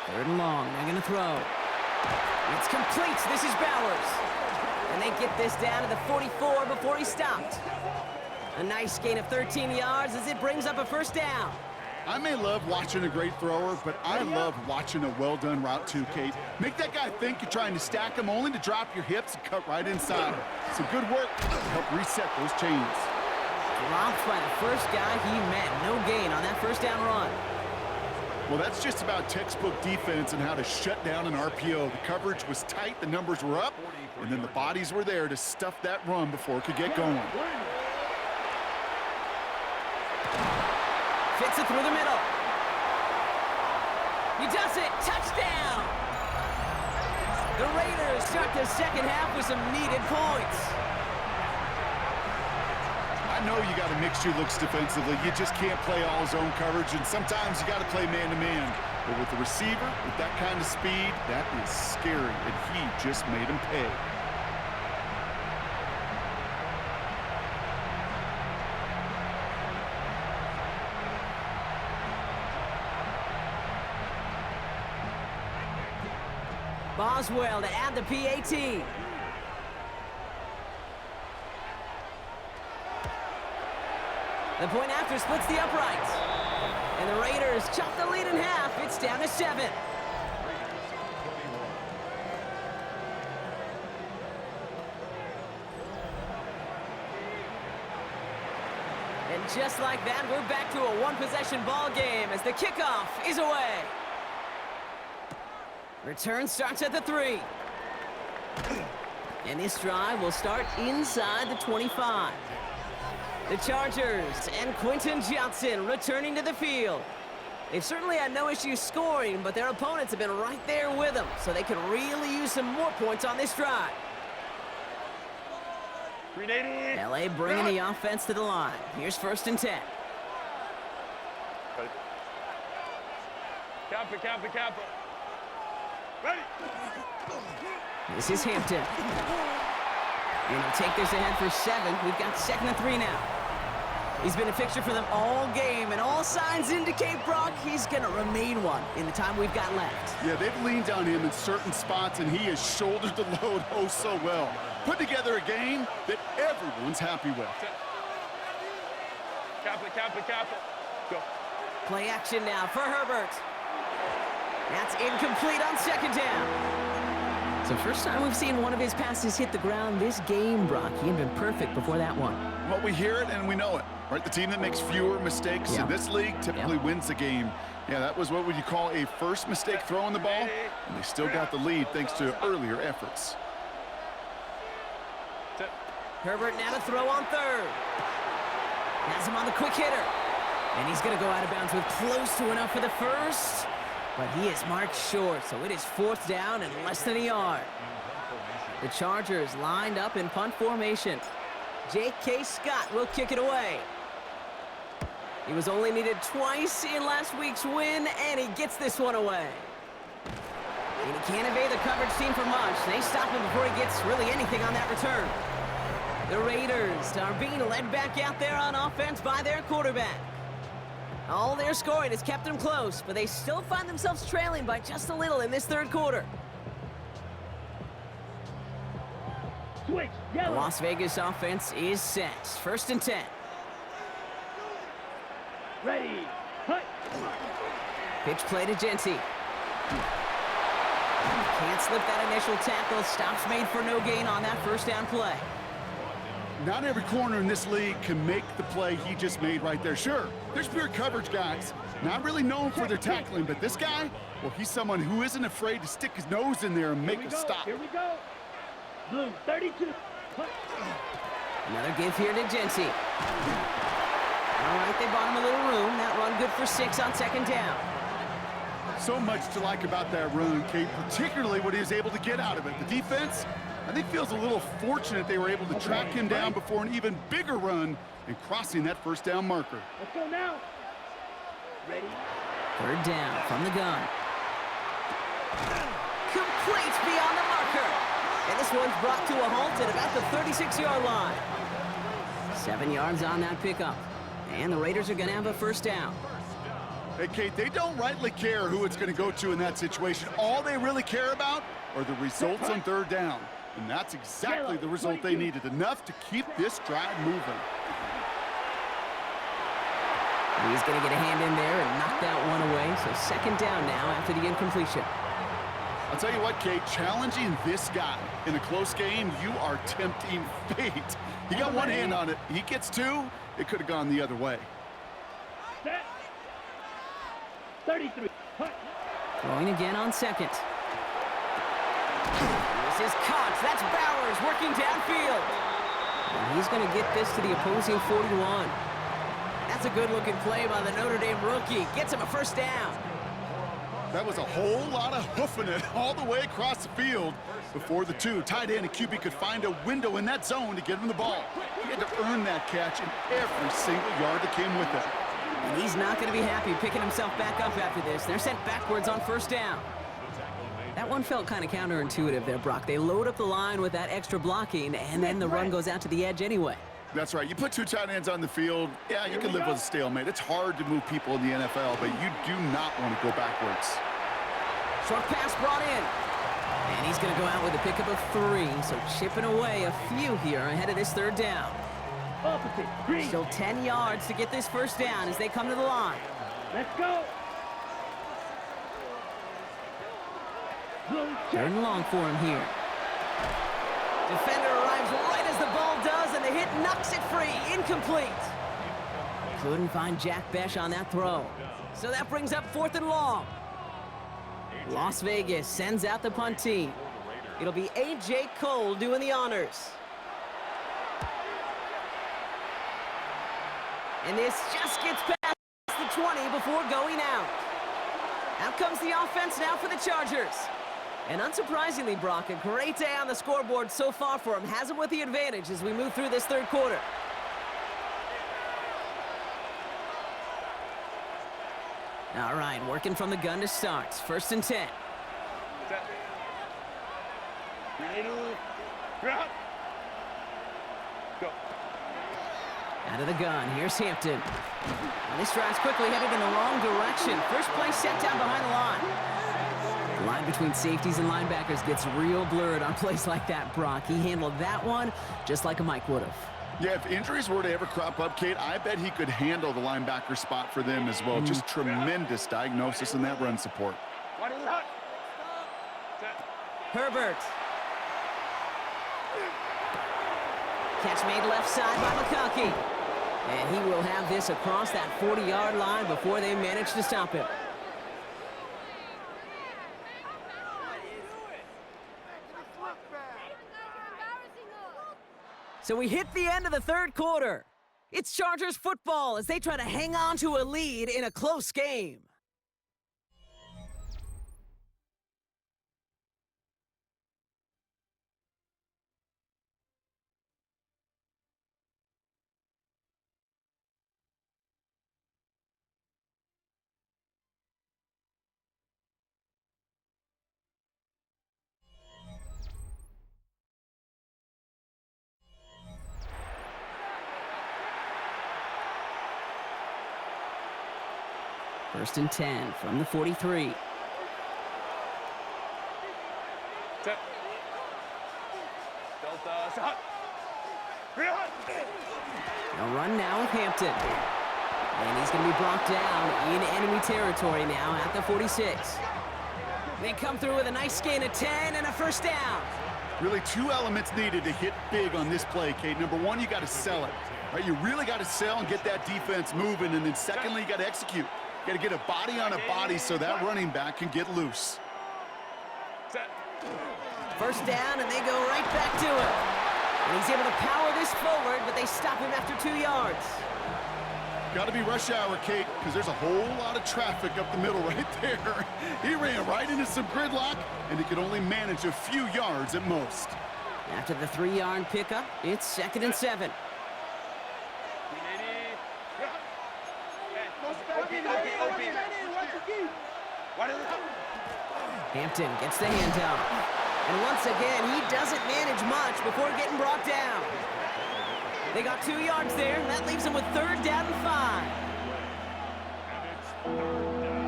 Third and long, they're going to throw. It's complete. This is Bowers. And they get this down to the 44 before he stopped. A nice gain of 13 yards as it brings up a first down. I may love watching a great thrower, but I love watching a well-done route too, Kate. Make that guy think you're trying to stack him only to drop your hips and cut right inside. Some good work to help reset those chains. Dropped by the first guy he met. No gain on that first down run. Well, that's just about textbook defense and how to shut down an RPO. The coverage was tight, the numbers were up, and then the bodies were there to stuff that run before it could get going. Fits it through the middle. He does it. Touchdown! The Raiders start the second half with some needed points. I know you got to mix your looks defensively. You just can't play all zone coverage, and sometimes you got to play man-to-man. But with the receiver, with that kind of speed, that is scary, and he just made him pay. Boswell to add the PAT. The point after splits the uprights. And the Raiders chop the lead in half. It's down to 7. And just like that, we're back to a one-possession ball game as the kickoff is away. Return starts at the 3. And this drive will start inside the 25. The Chargers and Quentin Johnson returning to the field. They've certainly had no issues scoring, but their opponents have been right there with them, so they could really use some more points on this drive. LA bringing the offense to the line. Here's 1st and 10. Kappa. Ready. This is Hampton. And he'll take this ahead for 7. We've got 2nd and 3 now. He's been a fixture for them all game, and all signs indicate, Brock, he's going to remain one in the time we've got left. Yeah, they've leaned on him in certain spots, and he has shouldered the load oh so well. Put together a game that everyone's happy with. Kappa. Go. Play action now for Herbert. That's incomplete on 2nd down. It's the first time we've seen one of his passes hit the ground this game, Brock. He had been perfect before that one. Well, we hear it and we know it, right? The team that makes fewer mistakes in this league typically wins the game. Yeah, that was what would you call a first mistake throwing the ball, and they still got the lead thanks to earlier efforts. Herbert now to throw on 3rd. Has him on the quick hitter. And he's going to go out of bounds with close to enough for the first. But he is marked short, so it is 4th down and less than a yard. The Chargers lined up in punt formation. J.K. Scott will kick it away. He was only needed twice in last week's win, and he gets this one away. And he can't evade the coverage team for much. They stop him before he gets really anything on that return. The Raiders are being led back out there on offense by their quarterback. All their scoring has kept them close, but they still find themselves trailing by just a little in this 3rd quarter. Switch. The Yellow. Las Vegas offense is set. 1st and 10. Ready. Hut. Pitch play to Genty. Can't slip that initial tackle. Stops made for no gain on that 1st down play. Not every corner in this league can make the play he just made right there. Sure, there's pure coverage guys, not really known for their tackling, but this guy, well, he's someone who isn't afraid to stick his nose in there and make a stop. Here we go. Blue, 32. Hut. Another give here to Genty. All right, they bought him a little room. That run good for 6 on 2nd down. So much to like about that run, Kate, particularly what he was able to get out of it. The defense, I think, feels a little fortunate they were able to track him down before an even bigger run and crossing that 1st down marker. Let's go now. Ready. 3rd down from the gun. Complete beyond the marker. And this one's brought to a halt at about the 36-yard line. 7 yards on that pickup. And the Raiders are going to have a 1st down. Hey, Kate, they don't rightly care who it's going to go to in that situation. All they really care about are the results on 3rd down. And that's exactly the result they needed, enough to keep this drive moving. He's going to get a hand in there and knock that one away. So 2nd down now after the incompletion. I'll tell you what, Kate, challenging this guy in a close game, you are tempting fate. He got one hand on it. He gets 2, it could have gone the other way. Set. 33. Hut. Throwing again on 2nd. This is Cox. That's Bowers working downfield. And he's going to get this to the opposing 41. That's a good-looking play by the Notre Dame rookie. Gets him a 1st down. That was a whole lot of hoofing it all the way across the field before the 2 tight end and QB could find a window in that zone to get him the ball. He had to earn that catch in every single yard that came with it. And he's not going to be happy picking himself back up after this. They're sent backwards on 1st down. That one felt kind of counterintuitive there, Brock. They load up the line with that extra blocking, and then the run goes out to the edge anyway. That's right. You put 2 tight ends on the field, yeah, you can live with a stalemate. It's hard to move people in the NFL, but you do not want to go backwards. Short pass brought in. And he's going to go out with a pickup of 3, so chipping away a few here ahead of this 3rd down. Opposite. Green. Still 10 yards to get this 1st down as they come to the line. Let's go. Blue. 3rd and long for him here. Defender arrives right as the ball does, and the hit knocks it free. Incomplete. Couldn't find Jack Besh on that throw. So that brings up 4th and long. Las Vegas sends out the punt team. It'll be A.J. Cole doing the honors. And this just gets past the 20 before going out. Out comes the offense now for the Chargers. And unsurprisingly, Brock, a great day on the scoreboard so far for him. Has him with the advantage as we move through this third quarter. All right, working from the gun to start. 1st and 10. Go. Out of the gun, here's Hampton. And this drive's quickly headed in the wrong direction. First play set down behind the line. The line between safeties and linebackers gets real blurred on plays like that, Brock. He handled that one just like a Mike would have. Yeah, if injuries were to ever crop up, Kate, I bet he could handle the linebacker spot for them as well. Just tremendous diagnosis in that run support. Herbert. Catch made left side by McConkey. And he will have this across that 40-yard line before they manage to stop him. So we hit the end of the third quarter. It's Chargers football as they try to hang on to a lead in a close game. First and 10 from the 43. Set. Delta, set. A run now with Hampton. And he's going to be brought down in enemy territory now at the 46. They come through with a nice gain of 10 and a first down. Really 2 elements needed to hit big on this play, Kate. Number 1, you got to sell it. Right? You really got to sell and get that defense moving. And then secondly, you got to execute. You got to get a body on a body so that running back can get loose. Set. First down, and they go right back to it. And he's able to power this forward, but they stop him after 2 yards. Got to be rush hour, Kate, because there's a whole lot of traffic up the middle right there. He ran right into some gridlock, and he could only manage a few yards at most. After the 3-yard pickup, it's 2nd and 7. Hampton gets the handoff. And once again, he doesn't manage much before getting brought down. They got 2 yards there, and that leaves them with 3rd down and 5. And it's 3rd down.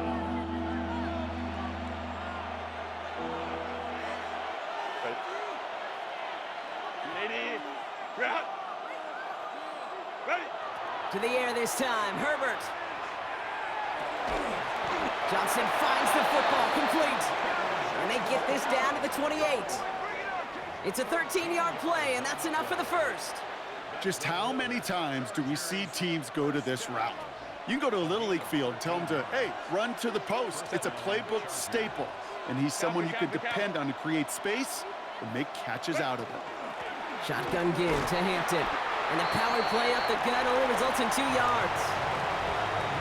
Ready. To the air this time, Herbert. Johnson finds the football complete. And they get this down to the 28. It's a 13-yard play, and that's enough for the first. Just how many times do we see teams go to this route? You can go to a Little League field and tell them to, hey, run to the post. It's a playbook staple. And he's someone you can depend on to create space and make catches out of it. Shotgun give to Hampton. And the power play up the gut only results in 2 yards.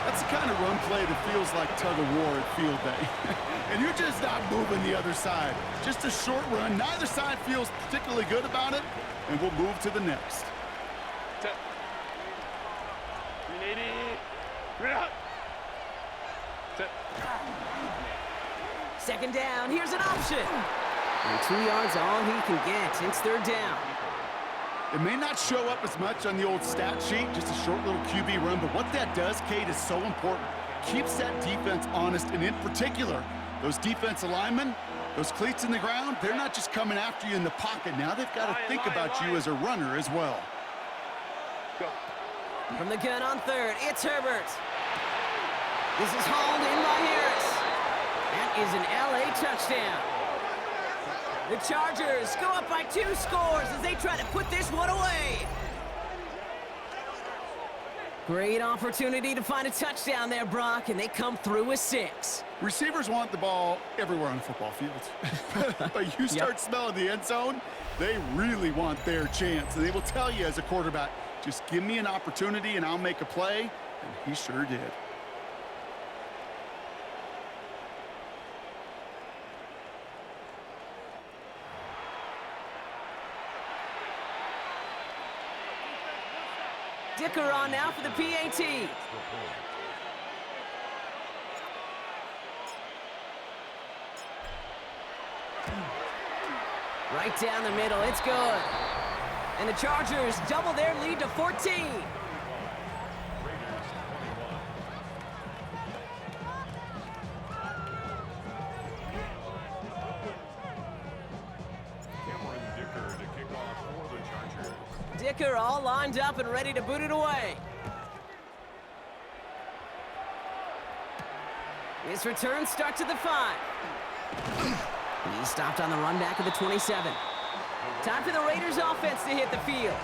That's the kind of run play that feels like tug-of-war at field day. And you're just not moving the other side. Just a short run. Neither side feels particularly good about it. And we'll move to the next. Second down, here's an option. And 2 yards all he can get. It's 3rd down. It may not show up as much on the old stat sheet, just a short little QB run, but what that does, Kate, is so important. Keeps that defense honest, and in particular, those defensive linemen, those cleats in the ground, they're not just coming after you in the pocket. Now they've got to think about you as a runner as well. Go. From the gun on 3rd, it's Herbert. This is hauled in by Harris. That is an LA touchdown. The Chargers go up by 2 scores as they try to put this one away. Great opportunity to find a touchdown there, Brock, and they come through with 6. Receivers want the ball everywhere on a football field. But you start smelling the end zone, they really want their chance. And they will tell you as a quarterback, Just give me an opportunity and I'll make a play, and he sure did. Dicker on now for the PAT. Right down the middle, it's good. And the Chargers double their lead to 14. Dicker all lined up and ready to boot it away. His return starts at the 5. He's stopped on the run back of the 27. Time for the Raiders offense to hit the field.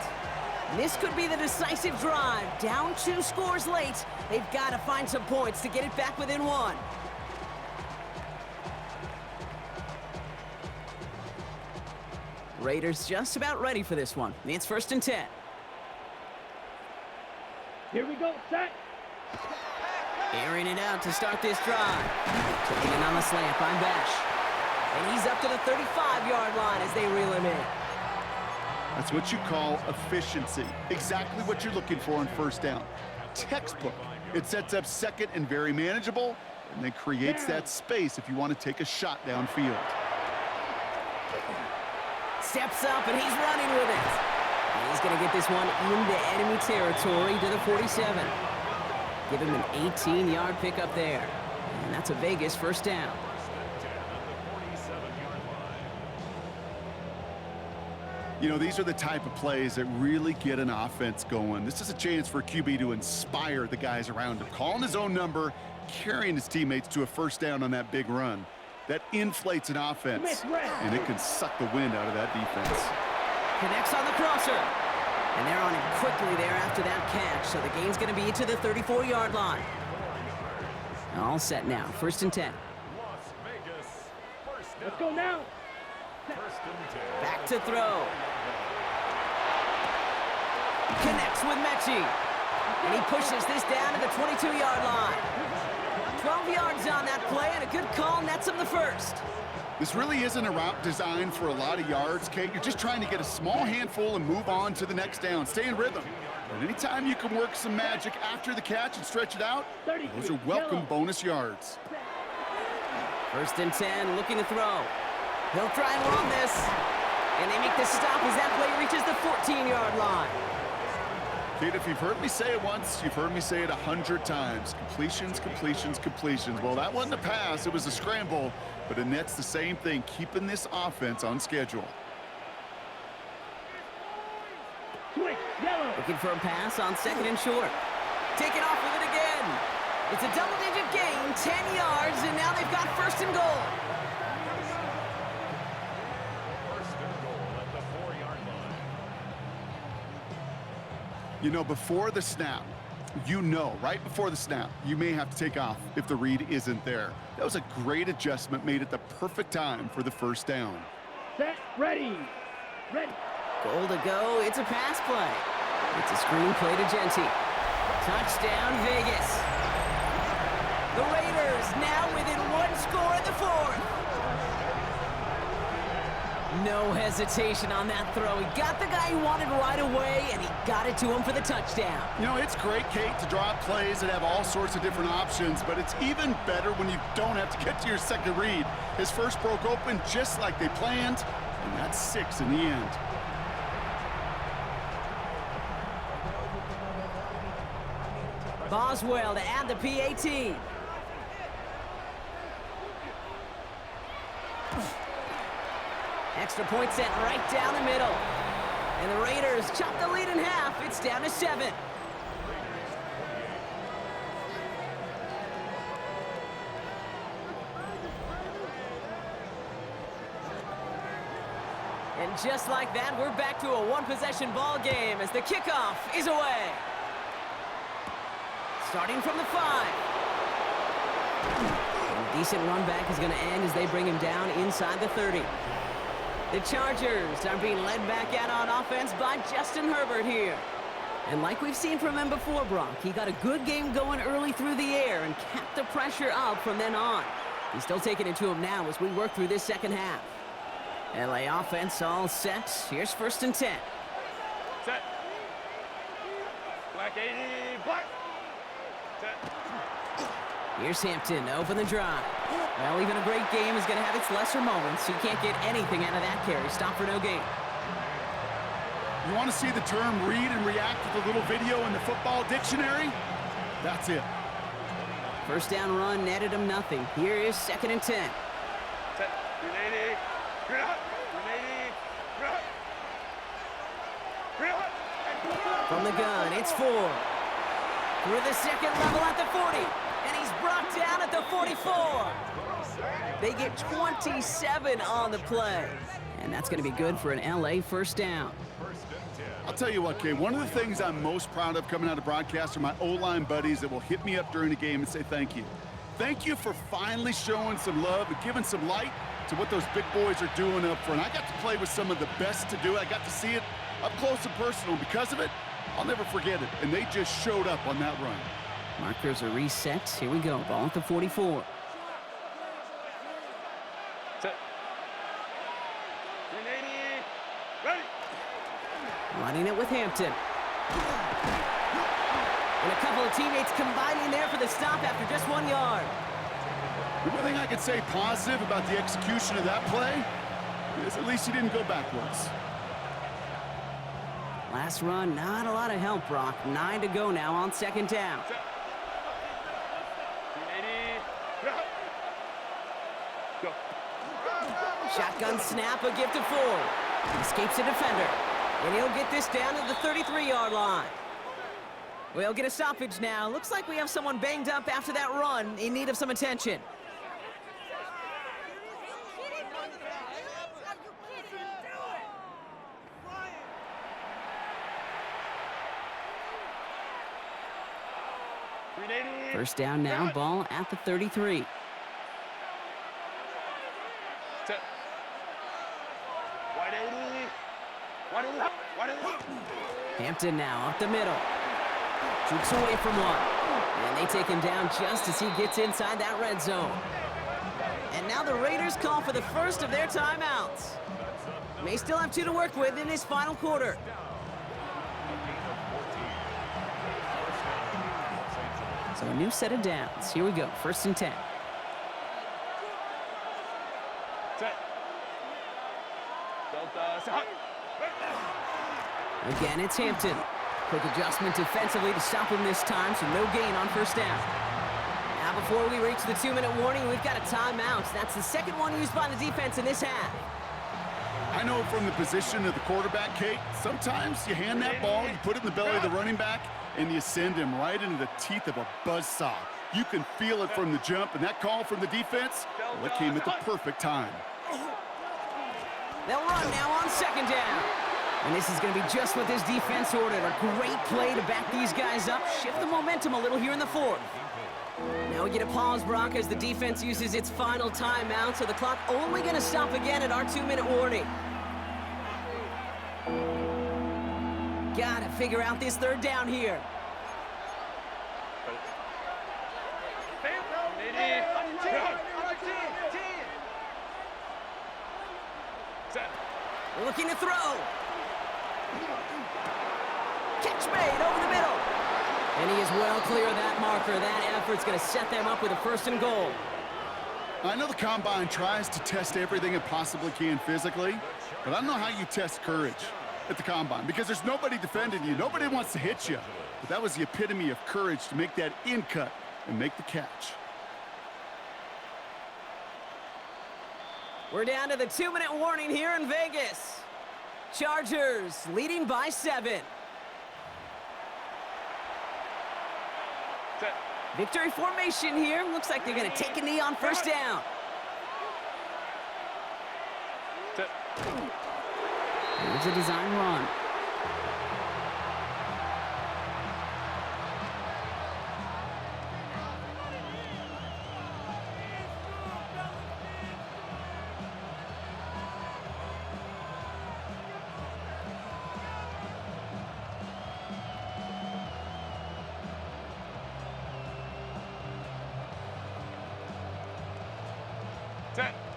This could be the decisive drive. Down 2 scores late. They've got to find some points to get it back within 1. Raiders just about ready for this one. It's 1st and 10. Here we go, set. Airing it out to start this drive. Taking it on the slant by Bash. And he's up to the 35-yard line as they reel him in. That's what you call efficiency. Exactly what you're looking for on 1st down. Textbook. It sets up 2nd and very manageable, and then creates that space if you want to take a shot downfield. Steps up, and he's running with it. And he's going to get this one into enemy territory to the 47. Give him an 18-yard pickup there. And that's a Vegas 1st down. You know, these are the type of plays that really get an offense going. This is a chance for a QB to inspire the guys around him. Calling his own number, carrying his teammates to a 1st down on that big run. That inflates an offense, and it can suck the wind out of that defense. Connects on the crosser. And they're on him quickly there after that catch, so the gain's going to be to the 34-yard line. All set now, 1st and 10. Let's go now. Back to throw. Connects with Mechie. And he pushes this down to the 22-yard line. 12 yards on that play, and a good call nets him the 1st. This really isn't a route designed for a lot of yards, Kate. You're just trying to get a small handful and move on to the next down. Stay in rhythm. And anytime you can work some magic after the catch and stretch it out, those are welcome bonus yards. 1st and 10, looking to throw. He'll try and run this. And they make the stop as that play reaches the 14-yard line. Kate, if you've heard me say it once, you've heard me say it 100 times. Completions, completions, completions. Well, that wasn't a pass. It was a scramble. But it nets the same thing, keeping this offense on schedule. Switch, yellow. Looking for a pass on 2nd and short. Taking off with it again. It's a double-digit gain, 10 yards, and now they've got 1st and goal. You know, before the snap, right before the snap, you may have to take off if the read isn't there. That was a great adjustment, made at the perfect time for the 1st down. Set, ready. Ready. Goal to go, it's a pass play. It's a screen play to Genty. Touchdown, Vegas. The Raiders now within 1 score in the 4th. No hesitation on that throw. He got the guy he wanted right away, and he got it to him for the touchdown. You know, it's great, Kate, to draw up plays that have all sorts of different options, but it's even better when you don't have to get to your 2nd read. His 1st broke open just like they planned, and that's 6 in the end. Boswell to add the PAT. Extra point sent right down the middle. And the Raiders chop the lead in half. It's down to 7. And just like that, we're back to a one-possession ball game as the kickoff is away. Starting from the 5. And a decent run back is going to end as they bring him down inside the 30. The Chargers are being led back out on offense by Justin Herbert here. And like we've seen from him before, Brock, he got a good game going early through the air and kept the pressure up from then on. He's still taking it to him now as we work through this second half. LA offense all set. Here's 1st and 10. Set. Black 80, black. Set. Here's Hampton to open the drive. Well, even a great game is going to have its lesser moments. You can't get anything out of that carry. Stop for no gain. You want to see the term read and react with a little video in the football dictionary? That's it. 1st down run netted him nothing. Here is 2nd and 10. Set. 380. 380. From the gun, it's Ford. Through the second level at the 40. And he's brought down at the 44. They get 27 on the play. And that's going to be good for an LA 1st down. I'll tell you what, Kay, one of the things I'm most proud of coming out of broadcast are my O-line buddies that will hit me up during the game and say thank you. Thank you for finally showing some love and giving some light to what those big boys are doing up front. I got to play with some of the best to do it. I got to see it up close and personal. Because of it, I'll never forget it. And they just showed up on that run. Markers are reset. Here we go. Ball at the 44. Set. 380. Ready. Running it with Hampton. And a couple of teammates combining there for the stop after just 1 yard. The one thing I could say positive about the execution of that play is at least he didn't go backwards. Last run, not a lot of help, Brock. 9 to go now on 2nd down. Set. 380. Go. Shotgun snap, a gift to Ford. Escapes a defender. And he'll get this down to the 33-yard line. We'll get a stoppage now. Looks like we have someone banged up after that run in need of some attention. First down now, ball at the 33. Set. Wide 80. Wide 80. Wide 80. Hampton now up the middle. Jukes away from one. And they take him down just as he gets inside that red zone. And now the Raiders call for the first of their timeouts. May still have 2 to work with in his final quarter. So a new set of downs. Here we go, 1st and 10. Set. Delta. Set. Again, it's Hampton. Quick adjustment defensively to stop him this time, so no gain on 1st down. Now before we reach the 2-minute warning, we've got a timeout. That's the second one used by the defense in this half. I know from the position of the quarterback, Kate, sometimes you hand that ball, you put it in the belly of the running back, and you send him right into the teeth of a buzzsaw. You can feel it from the jump, and that call from the defense, well, it came at the perfect time. They'll run now on 2nd down. And this is going to be just what this defense ordered. A great play to back these guys up, shift the momentum a little here in the 4th. Now we get a pause, Brock, as the defense uses its final timeout, so the clock only going to stop again at our 2-minute warning. Gotta figure out this 3rd down here. Looking to throw. Catch made over the middle. And he is well clear of that marker. That effort's going to set them up with a 1st and goal. I know the Combine tries to test everything it possibly can physically, but I don't know how you test courage at the Combine, because there's nobody defending you. Nobody wants to hit you. But that was the epitome of courage to make that in cut and make the catch. We're down to the 2-minute warning here in Vegas. Chargers leading by 7. Set. Victory formation here. Looks like they're going to take a knee on 1st down. Set. Here's a design run.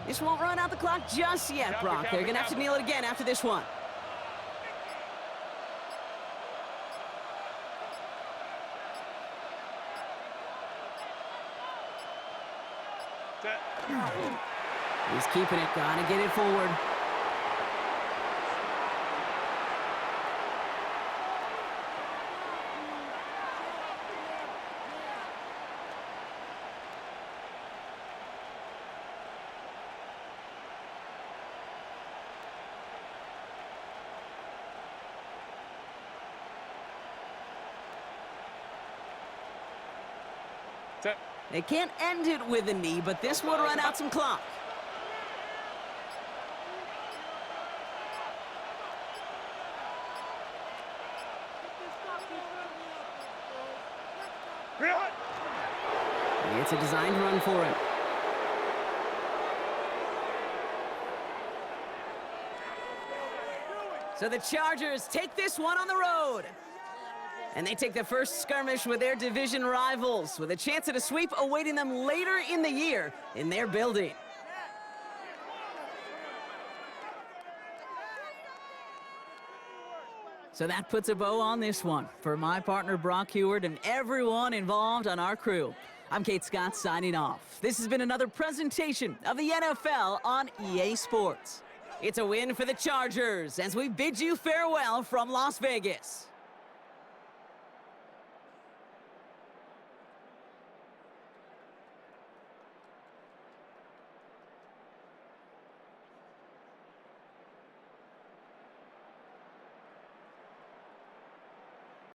This won't run out the clock just yet, Brock. They're going to have to kneel it again after this one. He's keeping it. Gotta get it forward. They can't end it with a knee, but this would run out some clock. It's a designed run for him. So the Chargers take this one on the road. And they take the first skirmish with their division rivals, with a chance at a sweep awaiting them later in the year in their building. So that puts a bow on this one. For my partner Brock Heward and everyone involved on our crew, I'm Kate Scott signing off. This has been another presentation of the NFL on EA Sports. It's a win for the Chargers as we bid you farewell from Las Vegas.